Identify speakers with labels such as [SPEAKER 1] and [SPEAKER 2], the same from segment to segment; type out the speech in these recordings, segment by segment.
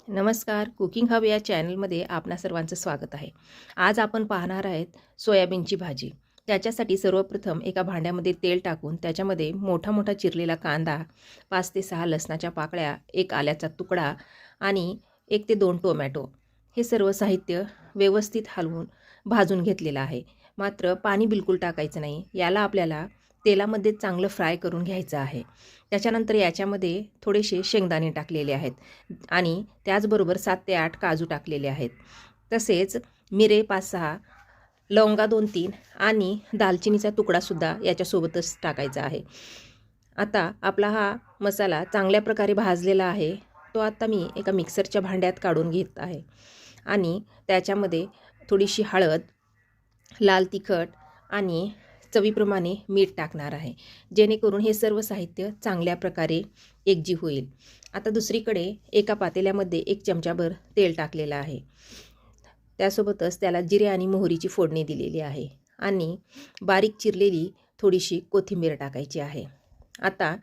[SPEAKER 1] नमस्कार, cooking hub या चॅनलमध्ये आपणा सर्वांचं स्वागत आहे. आज आपण पाहणार आहेत सोयाबीनची भाजी. त्याच्यासाठी सर्वप्रथम एका भांड्यामध्ये तेल टाकून त्याच्यामध्ये मोठा मोठा चिरलेला कांदा, 5 ते 6 लसणाच्या पाकळ्या, 1 आल्याचा तुकडा आणि 1 ते 2 टोमॅटो हे सर्व साहित्य व्यवस्थित हलवून भाजून घेतलेलं आहे. मात्र पाणी बिलकुल टाकायचं नाही. याला आपल्याला तेलामध्ये चांगलं फ्राय करून घ्यायचं आहे. त्याच्यानंतर याच्यामध्ये थोडेसे शेंगदाणे टाकलेले आहेत आणि त्याचबरोबर 7 ते 8 काजू टाकलेले आहेत. तसेच मिरे 5-6, लवंगा 2-3 आणि दालचिनीचा तुकडासुद्धा याच्यासोबतच टाकायचा आहे. आता आपला हा मसाला चांगल्या प्रकारे भाजलेला आहे. तो आता मी एका मिक्सरच्या भांड्यात काढून घेत आहे आणि त्याच्यामध्ये थोडीशी हळद, लाल तिखट आणि चवीप्रमाणे मीठ टाकणार आहे, जेणेकरून हे सर्व साहित्य चांगल्या प्रकारे एकजीव होईल. आता दुसरीकडे एका पातेल्यामध्ये 1 चमचाभर तेल टाकलेलं आहे. त्यासोबतच त्याला जिरे आणि मोहरीची फोडणी दिलेली आहे आणि बारीक चिरलेली थोडीशी कोथिंबीर टाकायची आहे. आता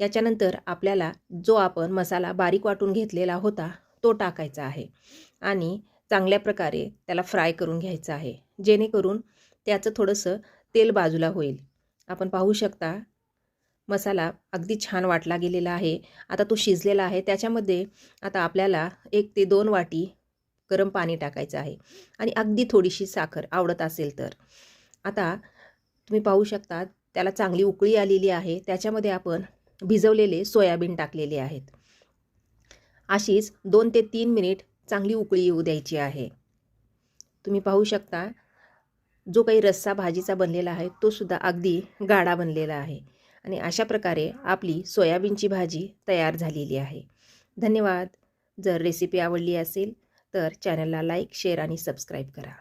[SPEAKER 1] याच्यानंतर आपल्याला जो आपण मसाला बारीक वाटून घेतलेला होता तो टाकायचा आहे आणि चांगल्या प्रकारे त्याला फ्राय करून घ्यायचं आहे, जेणेकरून त्याचं थोडंसं तेल बाजूला होईल. आपण पाहू शकता मसाला अगदी छान वाटला गेलेला आहे. आता तो शिजलेला आहे. त्याच्यामध्ये आता आपल्याला 1 ते 2 वाटी गरम पाणी टाकायचं आहे आणि अगदी थोडीशी साखर आवडत असेल तर. आता तुम्ही पाहू शकता त्याला चांगली उकळी आलेली आहे. त्याच्यामध्ये आपण भिजवलेले सोयाबीन टाकलेले आहेत. अशीच 2 ते 3 मिनिट चांगली उकळी येऊ द्यायची आहे. तुम्ही पाहू शकता जो काही रस्सा भाजीचा बनलेला आहे तो सुद्धा अगदी गाढा बनलेला आहे आणि अशा प्रकारे आपली सोयाबीनची भाजी तयार झालेली आहे. धन्यवाद. जर रेसिपी आवडली असेल तर चॅनलला लाईक, शेअर आणि सबस्क्राईब करा.